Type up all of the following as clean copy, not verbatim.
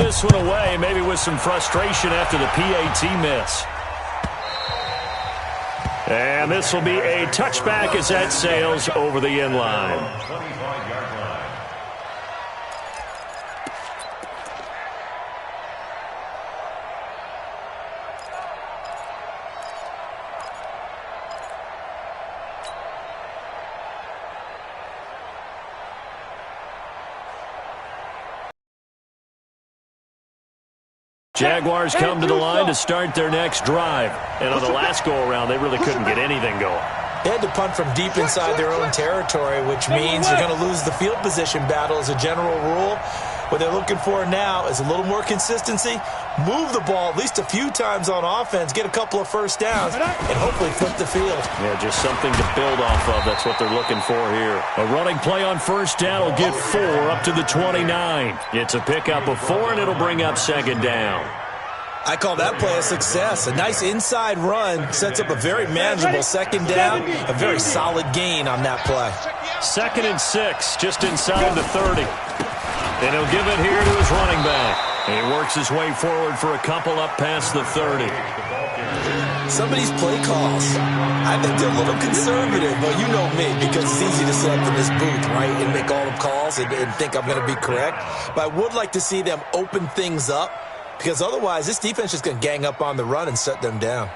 this one away, maybe with some frustration after the PAT miss. And this will be a touchback as that sails over the end line. Jaguars come to the line to start their next drive. And on the last go-around, they really couldn't get anything going. They had to punt from deep inside their own territory, which means you're going to lose the field position battle as a general rule. What they're looking for now is a little more consistency, move the ball at least a few times on offense, get a couple of first downs, and hopefully flip the field. Yeah, just something to build off of. That's what they're looking for here. A running play on first down will get 4 up to the 29. It's a pickup of 4, and it'll bring up second down. I call that play a success. A nice inside run sets up a very manageable second down, a very solid gain on that play. 2nd and 6, just inside the 30. And he'll give it here to his running back. And he works his way forward for a couple up past the 30. Some of these play calls, I think they're a little conservative. Well, you know me, because it's easy to sit up in this booth, right, and make all the calls and think I'm going to be correct. But I would like to see them open things up, because otherwise this defense is going to gang up on the run and shut them down.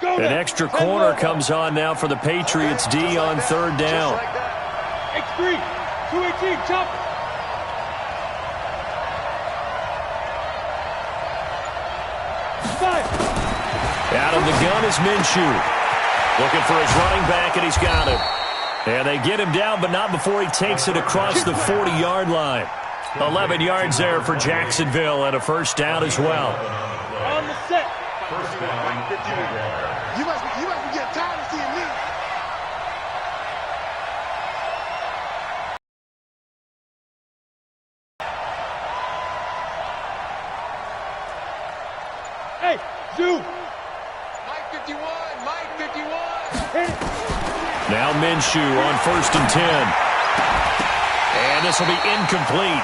An extra corner comes on now for the Patriots D on 3rd down. X3, 218, chop. Out of the gun is Minshew. Looking for his running back, and he's got it. And they get him down, but not before he takes it across the 40-yard line. 11 yards there for Jacksonville, and a first down as well. On the set. First down, 51. You must be getting tired of seeing me. Hey, Zoo. Mike 51, Mike 51. Now Minshew on 1st and 10. And this will be incomplete.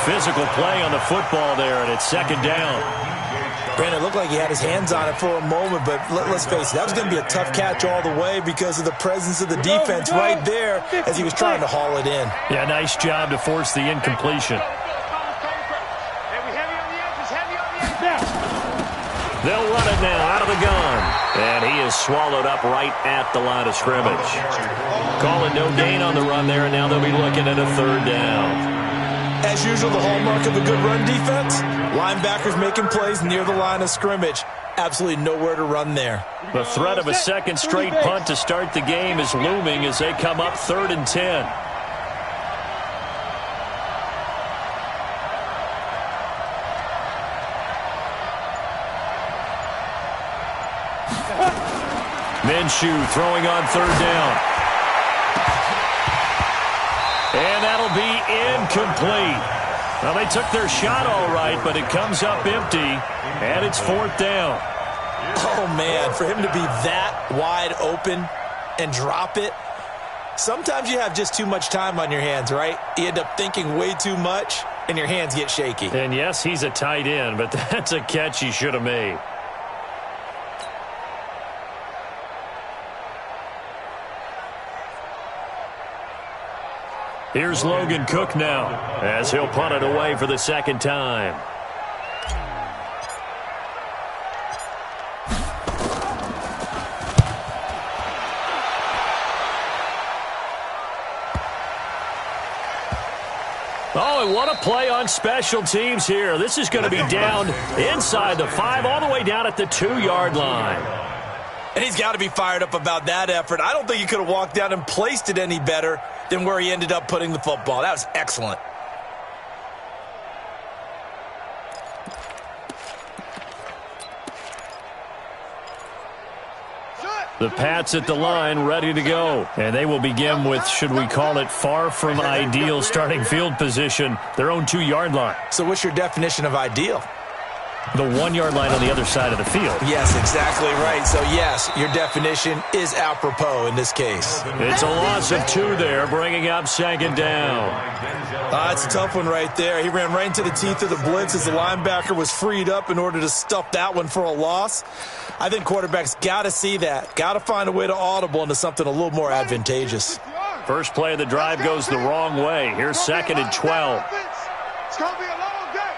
Physical play on the football there, and it's 2nd down. Brandon, it looked like he had his hands on it for a moment, but let's face it, that was going to be a tough catch all the way because of the presence of the defense right there as he was trying to haul it in. Yeah, nice job to force the incompletion. They'll run it now out of the gun. And he is swallowed up right at the line of scrimmage. Calling no gain on the run there, and now they'll be looking at a 3rd down. As usual, the hallmark of a good run defense, linebackers making plays near the line of scrimmage. Absolutely nowhere to run there. The threat of a second straight punt to start the game is looming as they come up 3rd and 10. Minshew throwing on 3rd down. And that'll be incomplete. Well, they took their shot all right, but it comes up empty, and it's 4th down. Oh, man, for him to be that wide open and drop it, sometimes you have just too much time on your hands, right? You end up thinking way too much, and your hands get shaky. And, yes, he's a tight end, but that's a catch he should have made. Here's Logan Cook now as he'll punt it away for the 2nd time. Oh, and what a play on special teams here. This is going to be down inside the 5 all the way down at the 2-yard line. And he's got to be fired up about that effort. I don't think he could have walked down and placed it any better than where he ended up putting the football. That was excellent. The Pats at the line, ready to go. And they will begin with, should we call it, far from ideal starting field position, their own 2-yard line. So what's your definition of ideal? The 1-yard line on the other side of the field. Yes, exactly right. So, yes, your definition is apropos in this case. It's a loss of 2 there, bringing up second down. It's a tough one right there. He ran right into the teeth of the blitz as the linebacker was freed up in order to stuff that one for a loss. I think quarterbacks got to see that. Got to find a way to audible into something a little more advantageous. First play of the drive goes the wrong way. Here's second and 12. It's going to be a long day.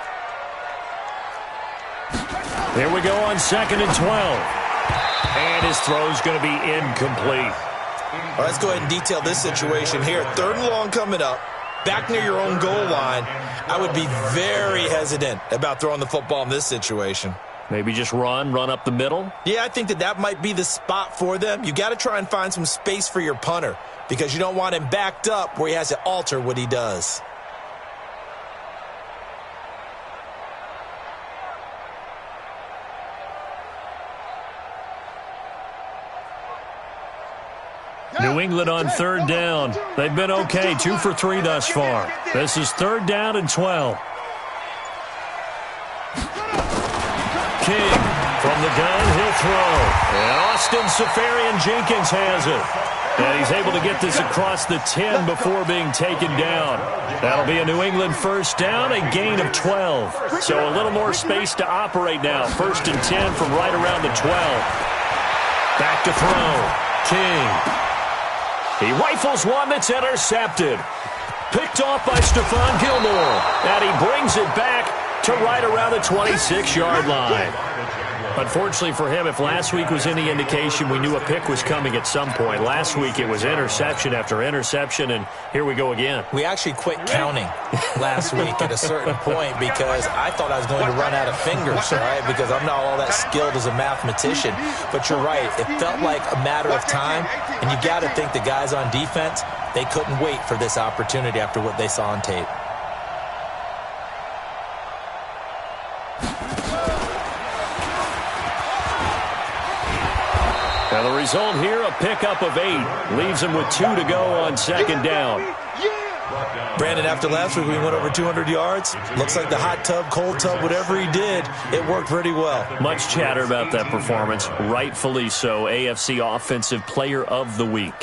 Here we go on second and 12. And his throw's going to be incomplete. All right, let's go ahead and detail this situation here. 3rd and long coming up. Back near your own goal line. I would be very hesitant about throwing the football in this situation. Maybe just run up the middle? Yeah, I think that might be the spot for them. You got to try and find some space for your punter because you don't want him backed up where he has to alter what he does. New England on 3rd down. They've been okay, 2 for 3 thus far. This is 3rd down and 12. King from the gun, he'll throw. And Austin Safarian-Jenkins has it. And he's able to get this across the 10 before being taken down. That'll be a New England first down, a gain of 12. So a little more space to operate now. 1st and 10 from right around the 12. Back to throw. King. He rifles one that's intercepted. Picked off by Stephon Gilmore. And he brings it back to right around the 26-yard line. Unfortunately for him, if last week was any indication, we knew a pick was coming at some point. Last week it was interception after interception, and here we go again. We actually quit counting last week at a certain point because I thought I was going to run out of fingers, right? Because I'm not all that skilled as a mathematician. But you're right. It felt like a matter of time, and you got to think the guys on defense, they couldn't wait for this opportunity after what they saw on tape. Now the result here, a pickup of 8. Leaves him with 2 to go on second down. Brandon, after last week we went over 200 yards. Looks like the hot tub, cold tub, whatever he did, it worked pretty well. Much chatter about that performance. Rightfully so. AFC Offensive Player of the Week.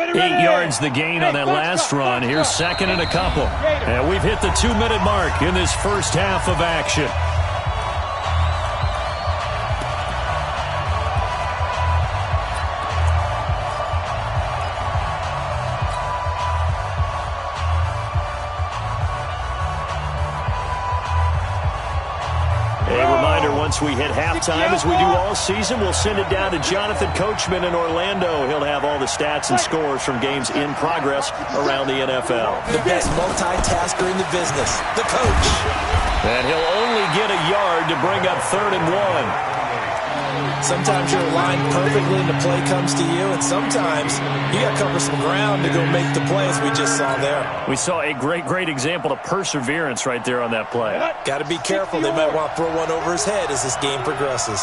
8 yards the gain on that last run. Here's second and a couple. And we've hit the 2-minute mark in this first half of action. Once we hit halftime, as we do all season, we'll send it down to Jonathan Coachman in Orlando. He'll have all the stats and scores from games in progress around the NFL. The best multitasker in the business, the coach. And he'll only get a yard to bring up 3rd and 1. Sometimes you're aligned perfectly and the play comes to you, and sometimes you got to cover some ground to go make the play, as we just saw there. We saw a great example of perseverance right there on that play. Got to be careful. They might want to throw one over his head as this game progresses.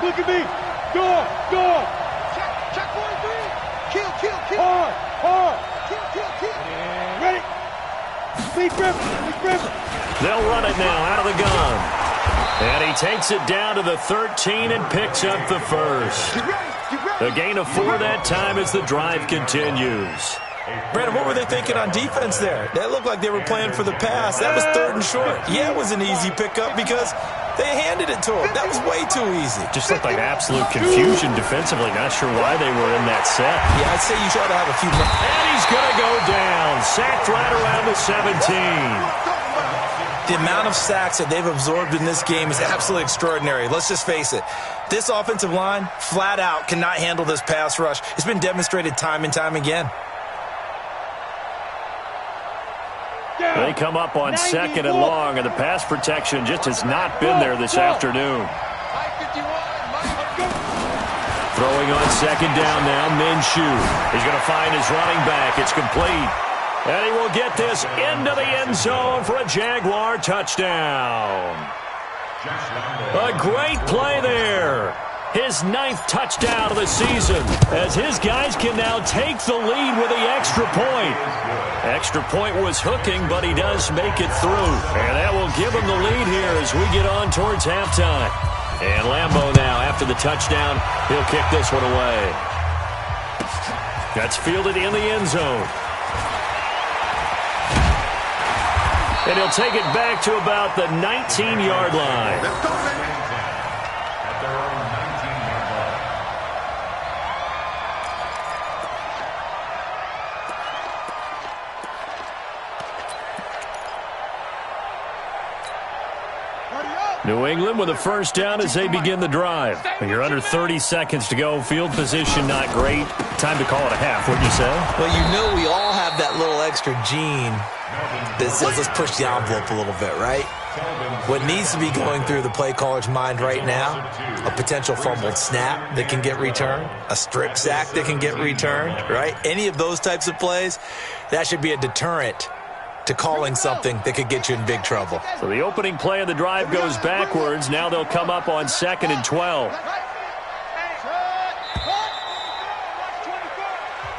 Look at me. Go. Check 43. Kill. Hard. Kill. Ready. Big grip. They'll run it now out of the gun. And he takes it down to the 13 and picks up the first. A gain of 4 that time as the drive continues. Brandon, what were they thinking on defense there? That looked like they were playing for the pass. That was 3rd and short. Yeah, it was an easy pickup because they handed it to him. That was way too easy. Just looked like absolute confusion defensively. Not sure why they were in that set. Yeah, I'd say you try to have a few more. And he's going to go down. Sacked right around the 17. The amount of sacks that they've absorbed in this game is absolutely extraordinary. Let's just face it. This offensive line, flat out, cannot handle this pass rush. It's been demonstrated time and time again. They come up on 2nd and long, and the pass protection just has not been there this afternoon. Throwing on 2nd down now, Minshew. He's going to find his running back. It's complete. And he will get this into the end zone for a Jaguar touchdown. A great play there. his 9th touchdown of the season, as his guys can now take the lead with the extra point. Extra point was hooking, but he does make it through. And that will give him the lead here as we get on towards halftime. And Lambeau now, after the touchdown, he'll kick this one away. That's fielded in the end zone. And he'll take it back to about the 19-yard line. Let's go, baby. New England with a first down as they begin the drive. You're under 30 seconds to go. Field position not great. Time to call it a half, wouldn't you say? Well, you know we all have that little extra gene that says let's push the envelope a little bit, right? What needs to be going through the play caller's mind right now, a potential fumbled snap that can get returned, a strip sack that can get returned, right? Any of those types of plays, that should be a deterrent to calling something that could get you in big trouble. So the opening play of the drive goes backwards. Now they'll come up on 2nd and 12.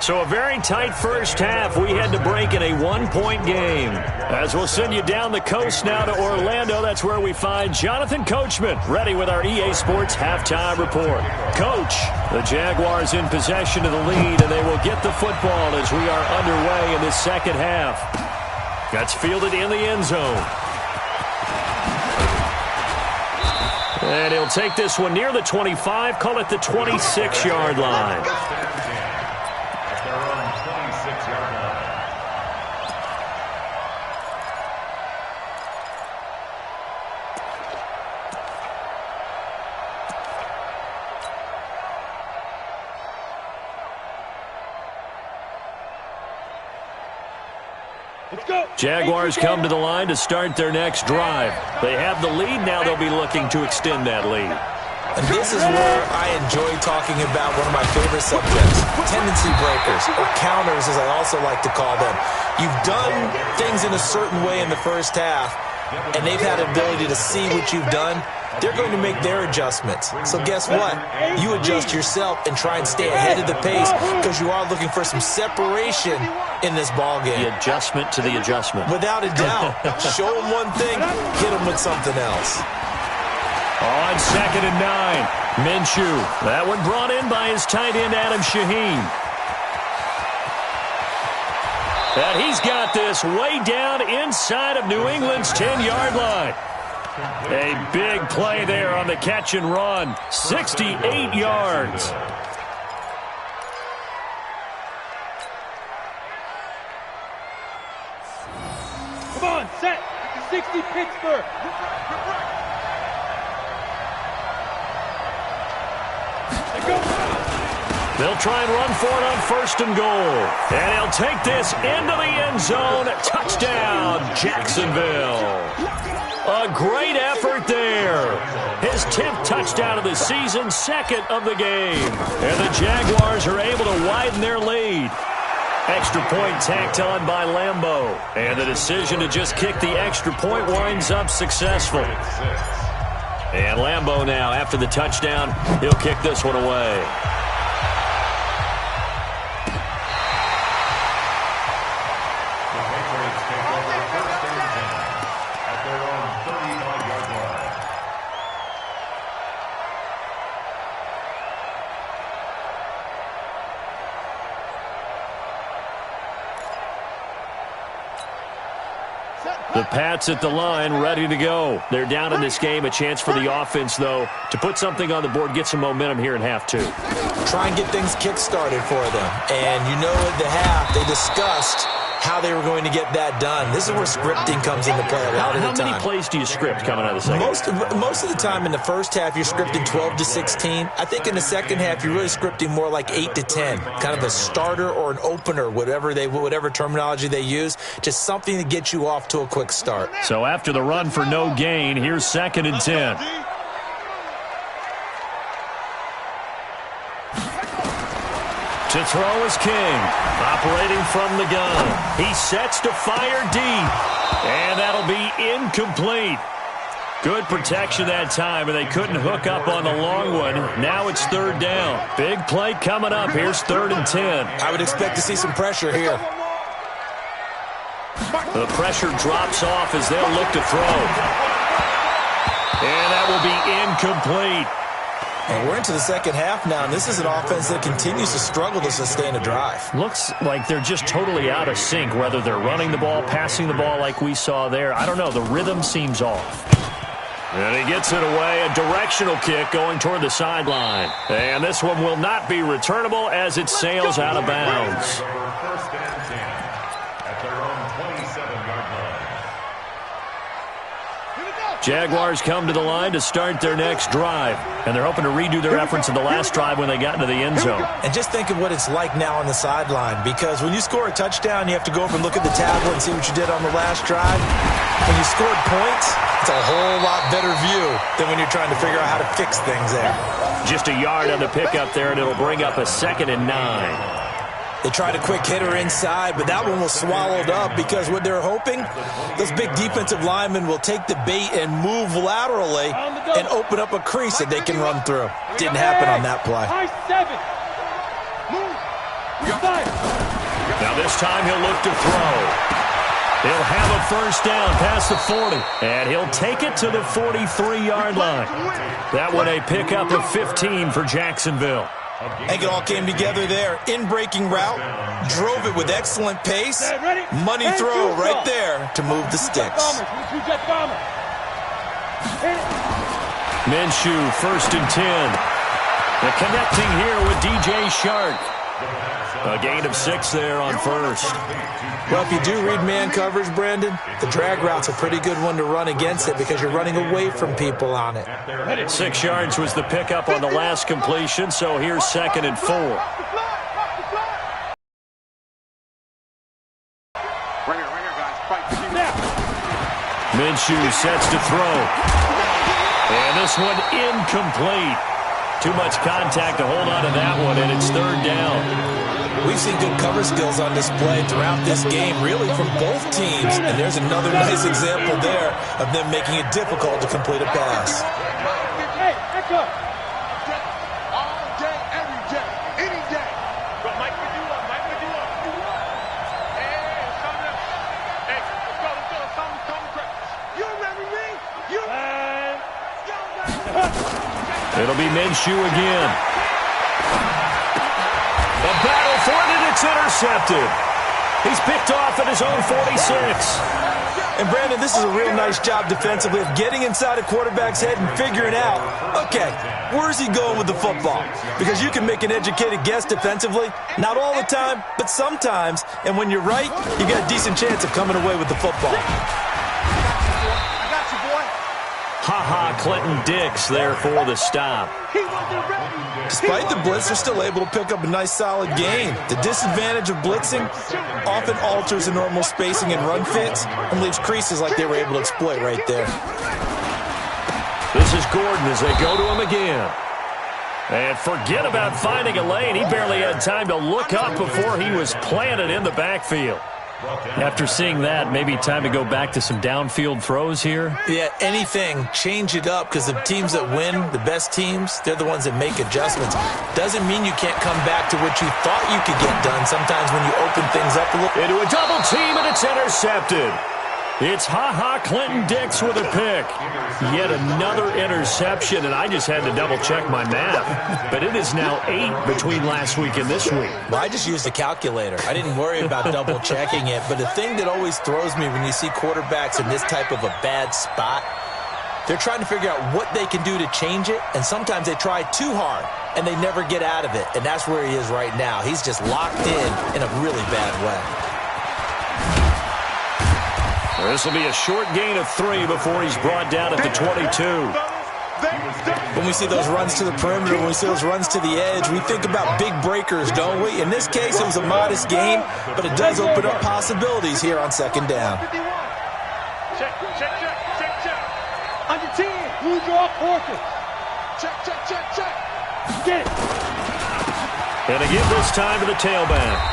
So a very tight first half. We had to break in a 1-point game. As we'll send you down the coast now to Orlando, that's where we find Jonathan Coachman, ready with our EA Sports halftime report. Coach, the Jaguars in possession of the lead, and they will get the football as we are underway in this second half. That's fielded in the end zone. And he'll take this one near the 25, call it the 26-yard line. Jaguars come to the line to start their next drive. They have the lead now. They'll be looking to extend that lead. And this is where I enjoy talking about one of my favorite subjects, tendency breakers, or counters as I also like to call them. You've done things in a certain way in the first half, and they've had the ability to see what you've done. They're going to make their adjustments. So guess what? You adjust yourself and try and stay ahead of the pace because you are looking for some separation in this ballgame. The adjustment to the adjustment. Without a doubt. Show them one thing, hit them with something else. On 2nd and 9, Minshew. That one brought in by his tight end, Adam Shaheen. And he's got this way down inside of New England's 10-yard line. A big play there on the catch and run. 68 yards. Come on, set. 60 Pittsburgh. They'll try and run for it on 1st and goal. And he'll take this into the end zone. Touchdown, Jacksonville. A great effort there. His 10th touchdown of the season, 2nd of the game. And the Jaguars are able to widen their lead. Extra point tacked on by Lambeau. And the decision to just kick the extra point winds up successful. And Lambeau now, after the touchdown, he'll kick this one away. The Pats at the line, ready to go. They're down in this game. A chance for the offense, though, to put something on the board, get some momentum here in half 2. Try and get things kick-started for them. And you know at the half, they discussed how they were going to get that done. This is where scripting comes into play a lot of the time. How many plays do you script coming out of the second? Most of the time in the first half, you're scripting 12 to 16. I think in the second half, you're really scripting more like 8 to 10. Kind of a starter or an opener, whatever terminology they use. Just something to get you off to a quick start. So after the run for no gain, here's 2nd and 10. To throw is King, operating from the gun. He sets to fire deep, and that'll be incomplete. Good protection that time, and they couldn't hook up on the long one. Now it's third down. Big play coming up. Here's 3rd and 10. I would expect to see some pressure here. The pressure drops off as they'll look to throw. And that will be incomplete. And we're into the second half now, and this is an offense that continues to struggle to sustain a drive. Looks like they're just totally out of sync, whether they're running the ball, passing the ball like we saw there. I don't know. The rhythm seems off. And he gets it away. A directional kick going toward the sideline. And this one will not be returnable as it sails out of bounds. First and 10 at their own 27-yard line. Jaguars come to the line to start their next drive. And they're hoping to redo their efforts in the last drive when they got into the end zone. And just think of what it's like now on the sideline, because when you score a touchdown, you have to go over and look at the tablet and see what you did on the last drive. When you scored points, it's a whole lot better view than when you're trying to figure out how to fix things there. Just a yard on the pickup there, and it'll bring up a 2nd and 9. They tried a quick hitter inside, but that one was swallowed up because what they're hoping, those big defensive linemen will take the bait and move laterally and open up a crease that they can run through. Didn't happen on that play. Now this time he'll look to throw. He'll have a first down past the 40, and he'll take it to the 43-yard line. That one a pickup of 15 for Jacksonville. I think it all came together there. In-breaking route, drove it with excellent pace. Money throw right there to move the sticks. Minshew, 1st and 10. They're connecting here with DJ Shark. A gain of 6 there on first. Well, if you do read man coverage, Brandon, the drag route's a pretty good one to run against it because you're running away from people on it. 6 yards was the pickup on the last completion, so here's 2nd and 4. Minshew sets to throw. And this one incomplete. Too much contact to hold on to that one, and it's 3rd down. We've seen good cover skills on display throughout this game, really from both teams. And there's another nice example there of them making it difficult to complete a pass. Hey, back up. All day, every day, any day. Go, Mike, pick you up. Mike, pick you up. Hey, something else. Hey, let's go. Something. You remember me? You. It'll be Minshew again. A battle for it, and it's intercepted. He's picked off at his own 46. And, Brandon, this is a real nice job defensively of getting inside a quarterback's head and figuring out, okay, where's he going with the football? Because you can make an educated guess defensively. Not all the time, but sometimes. And when you're right, you got a decent chance of coming away with the football. Ha-ha, Clinton Dix there for the stop. Despite the blitz, they're still able to pick up a nice solid gain. The disadvantage of blitzing often alters the normal spacing and run fits and leaves creases like they were able to exploit right there. This is Gordon as they go to him again. And forget about finding a lane. He barely had time to look up before he was planted in the backfield. After seeing that, maybe time to go back to some downfield throws here. Yeah, anything, change it up, because the teams that win, the best teams, they're the ones that make adjustments. Doesn't mean you can't come back to what you thought you could get done sometimes when you open things up a little. Into a double team, and it's intercepted. It's Ha-Ha Clinton Dix with a pick. Yet another interception, and I just had to double-check my math. But it is now 8 between last week and this week. Well, I just used a calculator. I didn't worry about double-checking it. But the thing that always throws me when you see quarterbacks in this type of a bad spot, they're trying to figure out what they can do to change it, and sometimes they try too hard, and they never get out of it. And that's where he is right now. He's just locked in a really bad way. This will be a short gain of 3 before he's brought down at the 22. When we see those runs to the perimeter, when we see those runs to the edge, we think about big breakers, don't we? In this case, it was a modest gain, but it does open up possibilities here on 2nd down. Check. On your team, who's your quarter? Check. Get it. And to give this time to the tailback.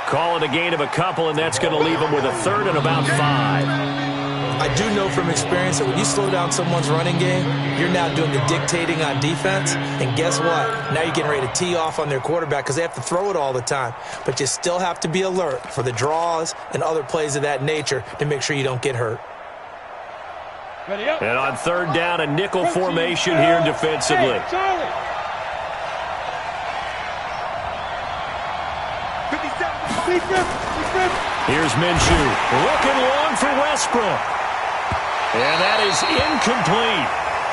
Call it a gain of a couple, and that's going to leave him with a 3rd and about 5. I do know from experience that when you slow down someone's running game, you're now doing the dictating on defense. And guess what? Now you're getting ready to tee off on their quarterback because they have to throw it all the time. But you still have to be alert for the draws and other plays of that nature to make sure you don't get hurt. And on third down, a nickel formation here defensively. Here's Minshew, looking long for Westbrook. And that is incomplete.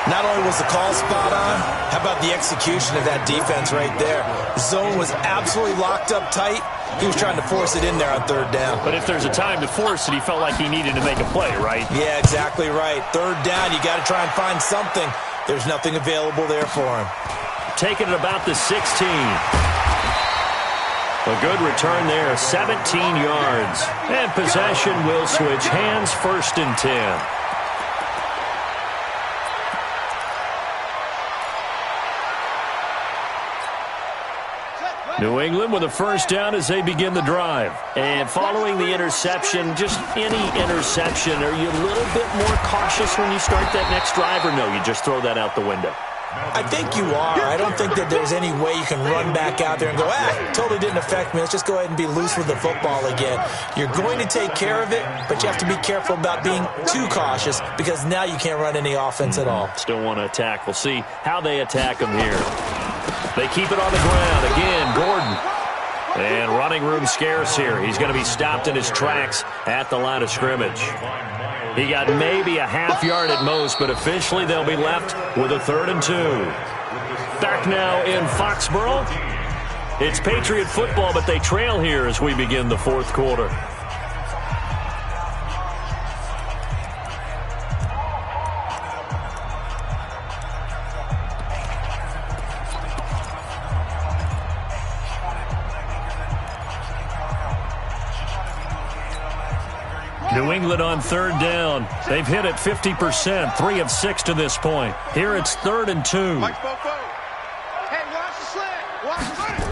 Not only was the call spot on, how about the execution of that defense right there? The zone was absolutely locked up tight. He was trying to force it in there on third down. But if there's a time to force it, he felt like he needed to make a play, right? Yeah, exactly right. Third down, you got to try and find something. There's nothing available there for him. Taking it about the 16. A good return there, 17 yards. And possession will switch hands, 1st and 10. New England with a first down as they begin the drive. And following the interception, just any interception, are you a little bit more cautious when you start that next drive, or no, you just throw that out the window? I think you are. I don't think that there's any way you can run back out there and go, totally didn't affect me. Let's just go ahead and be loose with the football again. You're going to take care of it, but you have to be careful about being too cautious because now you can't run any offense at all. Still want to attack. We'll see how they attack them here. They keep it on the ground. Again, Gordon. And running room scarce here. He's going to be stopped in his tracks at the line of scrimmage. He got maybe a half yard at most, but officially they'll be left with a 3rd and 2. Back now in Foxborough. It's Patriot football, but they trail here as we begin the 4th quarter. New England on third down. They've hit it 50%, 3 of 6 to this point. Here it's 3rd and 2. Hey, watch the slant. Watch the slant.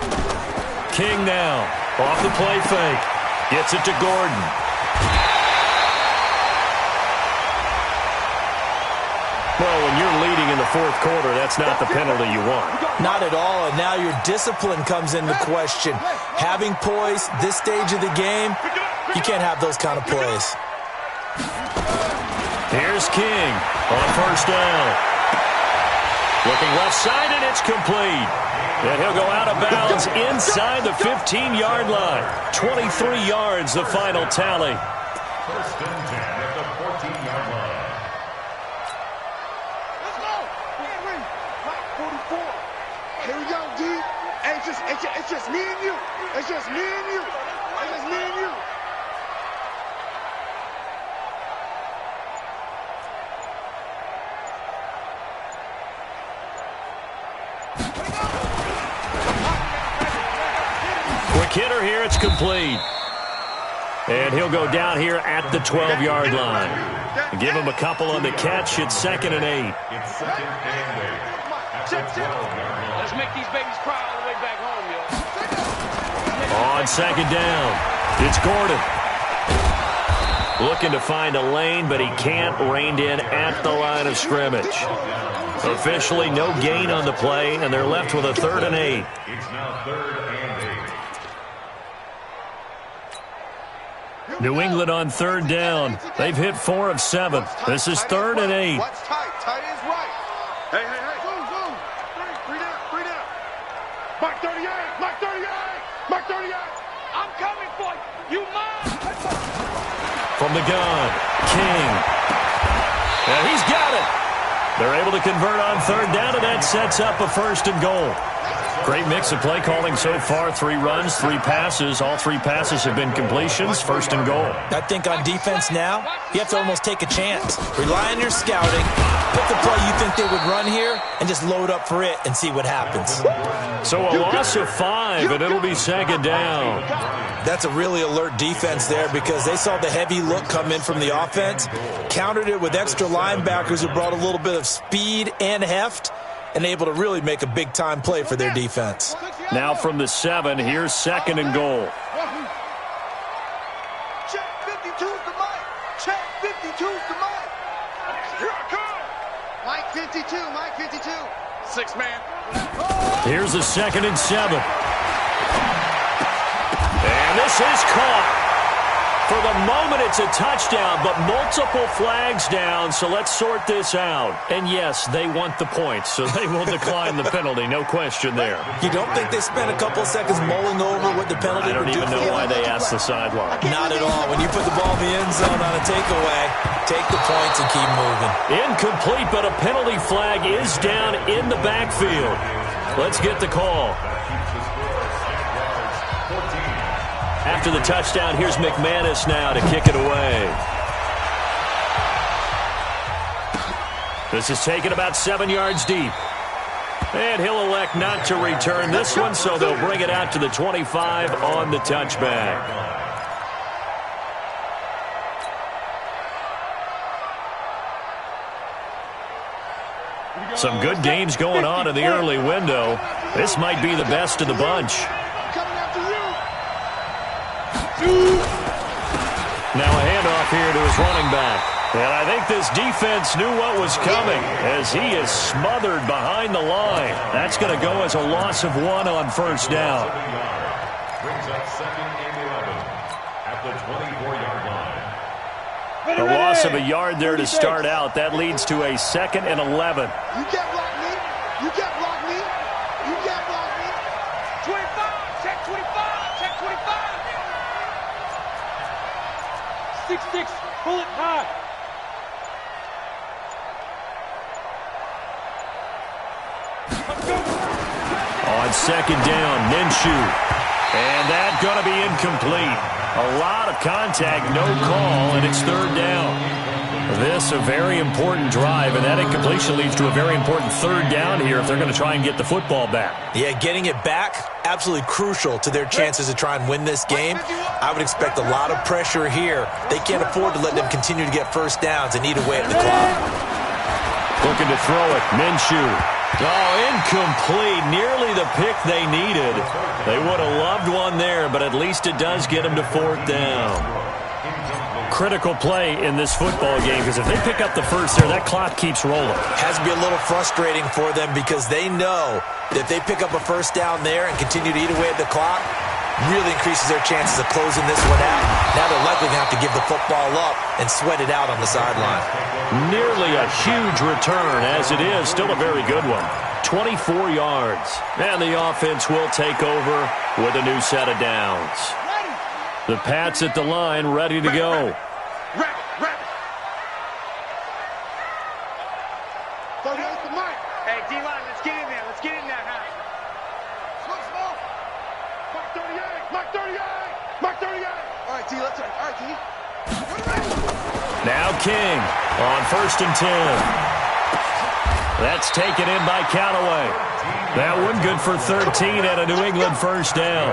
King now, off the play fake. Gets it to Gordon. Well, when you're leading in the 4th quarter, that's not the penalty you want. Not at all, and now your discipline comes into question. Having poise this stage of the game, you can't have those kind of plays. Here's King on 1st down. Looking left side, and it's complete. And he'll go out of bounds inside the 15-yard line. 23 yards, the final tally. 1st and 10 at the 14-yard line. Let's go. Mike 44. Here we go, D. Hey, it's just me and you. It's just me and you. It's just me and you. Quick hitter here, it's complete. And he'll go down here at the 12-yard line. Give him a couple on the catch. It's 2nd and 8. It's 2nd and 8 at the 12-yard line. Let's make these babies cry all the way back home, yo. On 2nd down, it's Gordon. Looking to find a lane, but he can't. Reined in at the line of scrimmage. Officially no gain on the play, and they're left with a 3rd and 8. It's now 3rd and 8. New England on 3rd down. They've hit 4 of 7. This is 3rd and 8. What's tight? Tight is right. Hey. Zoom. Three down. Mike 38. Mike 38. I'm coming for you. You mine. From the gun, King. And he's got it. They're able to convert on 3rd down, and that sets up a 1st and goal. Great mix of play calling so far. 3 runs, 3 passes. All 3 passes have been completions. 1st and goal. I think on defense now, you have to almost take a chance. Rely on your scouting. Pick the play you think they would run here and just load up for it and see what happens. So a loss of 5, and it'll be 2nd down. That's a really alert defense there because they saw the heavy look come in from the offense, countered it with extra linebackers who brought a little bit of speed and heft, and able to really make a big-time play for their defense. Now from the 7, here's 2nd and goal. Check 52's the mic. Check 52's the mic. 52, Mike, 52. 6 man. Here's a 2nd and 7. And this is caught. For the moment, it's a touchdown, but multiple flags down, so let's sort this out. And yes, they want the points, so they will decline the penalty, no question there. You don't think they spent a couple of seconds mulling over what the penalty I don't would do even for know them? why they asked the sideline. Not at all. When you put the ball in the end zone on a takeaway, take the points and keep moving. Incomplete, but a penalty flag is down in the backfield. Let's get the call. After the touchdown, here's McManus now to kick it away. This is taken about 7 yards deep. And he'll elect not to return this one, so they'll bring it out to the 25 on the touchback. Some good games going on in the early window. This might be the best of the bunch. Coming after you. Now a handoff here to his running back. And I think this defense knew what was coming as he is smothered behind the line. That's going to go as a loss of 1 on first down. Brings up 2nd and 11 at the 24-yard line. A loss of a yard there to start out. That leads to a 2nd and 11. You can't block me. You can't block me. You can't block me. 25. Check 25. Check 25. 6-6. Pull it high. On 2nd down, Minshew. And that's going to be incomplete. A lot of contact, no call, and it's 3rd down. This a very important drive, and that incompletion leads to a very important 3rd down here if they're going to try and get the football back. Yeah, getting it back, absolutely crucial to their chances to try and win this game. I would expect a lot of pressure here. They can't afford to let them continue to get first downs and eat away at the clock. Looking to throw it, Minshew. Oh, incomplete. Nearly the pick they needed. They would have loved one there, but at least it does get them to 4th down. Critical play in this football game because if they pick up the first there, that clock keeps rolling. Has to be a little frustrating for them because they know that if they pick up a first down there and continue to eat away at the clock, really increases their chances of closing this one out. Now they're likely going to have to give the football up and sweat it out on the sideline. Nearly a huge return as it is. Still a very good one. 24 yards. And the offense will take over with a new set of downs. The Pats at the line ready to go. Rabbit. 38 to Mike. Hey, D-line, let's get in there. Let's get in there, huh? Smoke. Mike 38. All right, T, let's go. All right, T. Now King on 1st and 10. That's taken in by Callaway. That one good for 13 and a New England first down.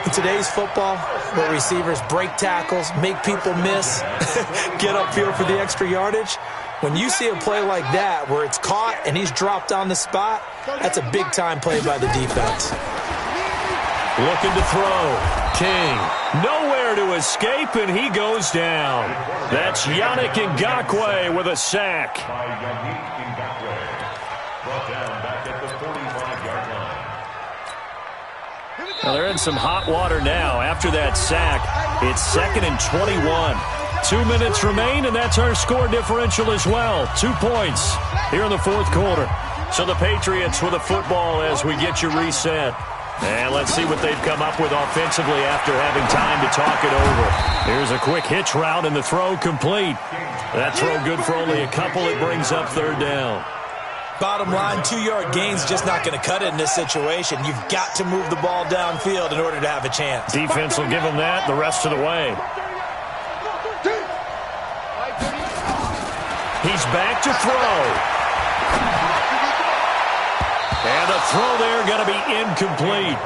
In today's football, where receivers break tackles, make people miss, get upfield for the extra yardage, when you see a play like that where it's caught and he's dropped on the spot, that's a big-time play by the defense. Looking to throw. King. Nowhere to escape, and he goes down. That's Yannick Ngakoue with a sack. By Yannick Ngakoue. Brought down back at the 45-yard line. Well, they're in some hot water now. After that sack, it's 2nd and 21. 2 minutes remain, and that's our score differential as well. 2 points here in the 4th quarter. So the Patriots with a football as we get you reset. And let's see what they've come up with offensively after having time to talk it over. Here's a quick hitch route, and the throw complete. That throw good for only a couple. It brings up 3rd down. Bottom line, 2-yard gain's just not going to cut it in this situation. You've got to move the ball downfield in order to have a chance. Defense will give them that the rest of the way. He's back to throw. And the throw there going to be incomplete.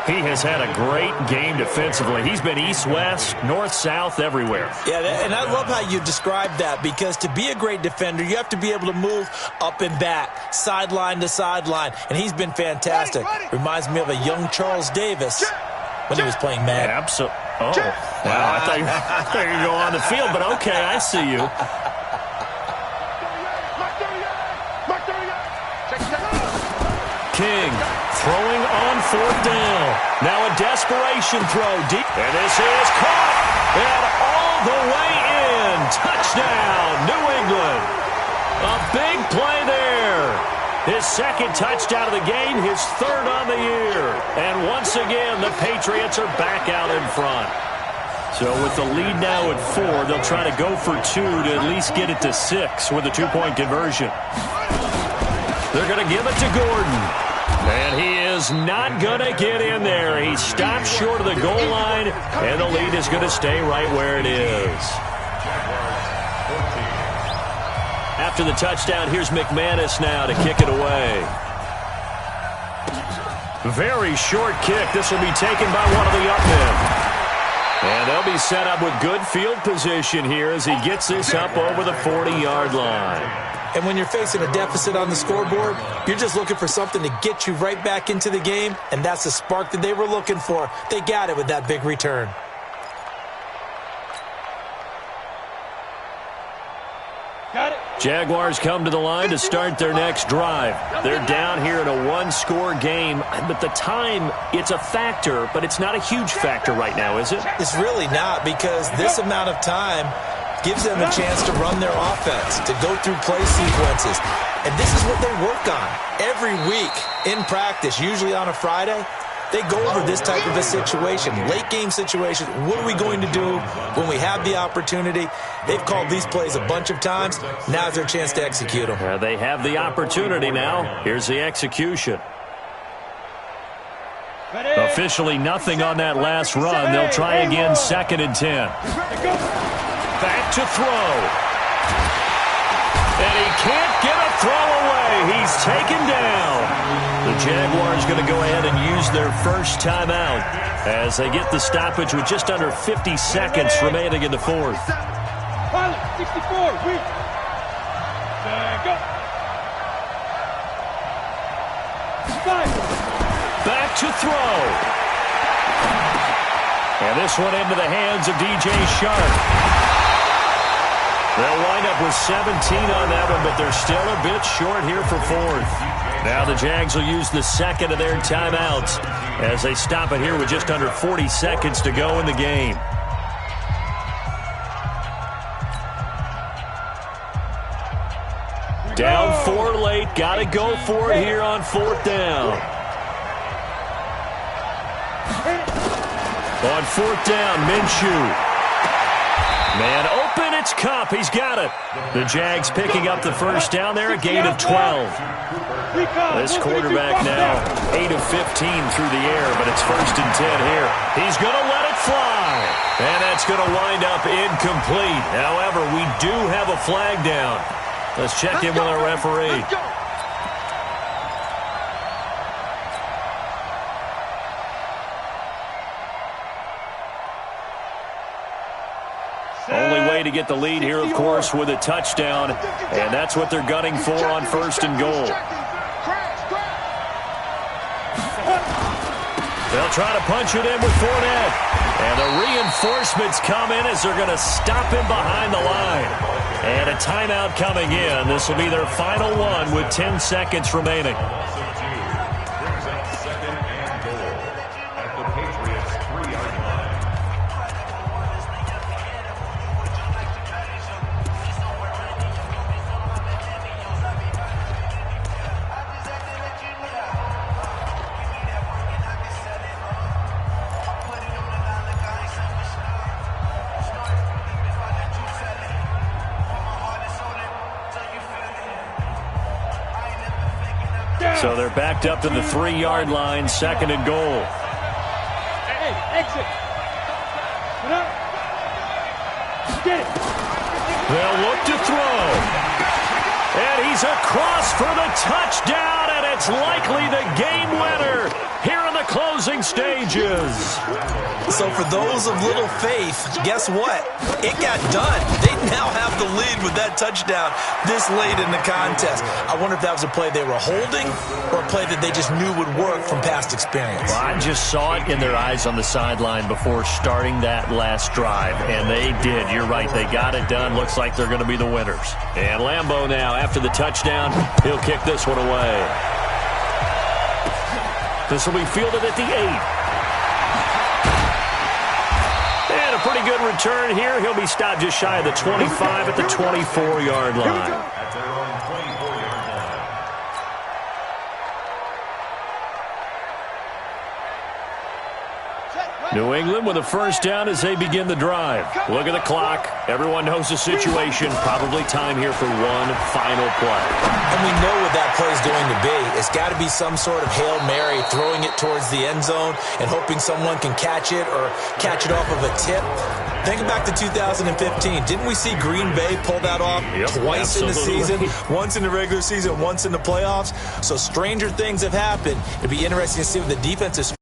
He has had a great game defensively. He's been east-west, north-south, everywhere. Yeah, and I love how you described that because to be a great defender, you have to be able to move up and back, sideline to sideline, and he's been fantastic. Reminds me of a young Charles Davis when he was playing Madden. Absolutely. Oh, wow, I thought you were going to go on the field, but okay, I see you. King throwing on 4th down. Now a desperation throw deep. And this is caught. And all the way in. Touchdown, New England. A big play there. His second touchdown of the game, his 3rd on the year. And once again, the Patriots are back out in front. So with the lead now at 4, they'll try to go for 2 to at least get it to 6 with a 2-point conversion. They're going to give it to Gordon. And he is not going to get in there. He stopped short of the goal line, and the lead is going to stay right where it is. After the touchdown, here's McManus now to kick it away. Very short kick. This will be taken by one of the up men. And they'll be set up with good field position here as he gets this up over the 40-yard line. And when you're facing a deficit on the scoreboard, you're just looking for something to get you right back into the game, and that's the spark that they were looking for. They got it with that big return. Got it. Jaguars come to the line to start their next drive. They're down here in a 1-score game, but the time, it's a factor, but it's not a huge factor right now, is it? It's really not, because this amount of time gives them a chance to run their offense, to go through play sequences. And this is what they work on every week in practice, usually on a Friday. They go over this type of a situation, late-game situation. What are we going to do when we have the opportunity? They've called these plays a bunch of times. Now's their chance to execute them. They have the opportunity now. Here's the execution. Officially nothing on that last run. They'll try again, 2nd and 10. Back to throw. And he can't get a throw away. He's taken down. The Jaguars going to go ahead and use their first timeout as they get the stoppage with just under 50 seconds remaining in the 4th. 64, weak. Go. Back to throw. And this one into the hands of DJ Sharp. They'll wind up with 17 on that one, but they're still a bit short here for 4th. Now the Jags will use the second of their timeouts as they stop it here with just under 40 seconds to go in the game. Down 4 late. Got to go for it here on 4th down. On 4th down, Minshew. Man open, it's Cup. He's got it. The Jags picking up the first down there, a gain of 12. This quarterback now 8 of 15 through the air, but it's 1st and 10 here. He's going to let it fly. And that's going to wind up incomplete. However, we do have a flag down. Let's check in with our referee. Only way to get the lead here, of course, with a touchdown. And that's what they're gunning for on 1st and goal. They'll try to punch it in with Fournette. And the reinforcements come in as they're going to stop him behind the line. And a timeout coming in. This will be their final one with 10 seconds remaining. Brings up 2nd and goal at the Patriots' 3-yard line. So they're backed up to the 3-yard line, 2nd and goal. Hey, exit. Put up. Get it. They'll look to throw. And he's across for the touchdown, and it's likely the game winner here in the closing stages. So for those of little faith, guess what? It got done. They now have the lead with that touchdown this late in the contest. I wonder if that was a play they were holding or a play that they just knew would work from past experience. Well, I just saw it in their eyes on the sideline before starting that last drive, and they did. You're right. They got it done. Looks like they're going to be the winners. And Lambeau now, after the touchdown, he'll kick this one away. This will be fielded at the 8. And a pretty good return here. He'll be stopped just shy of the 25 at the 24-yard line. At their own 24-yard line. New England with a first down as they begin the drive. Look at the clock. Everyone knows the situation. Probably time here for one final play. And we know what that play is going to be. It's got to be some sort of Hail Mary, throwing it towards the end zone and hoping someone can catch it or catch it off of a tip. Think back to 2015. Didn't we see Green Bay pull that off twice in the season? Once in the regular season, once in the playoffs. So stranger things have happened. It'd be interesting to see what the defense is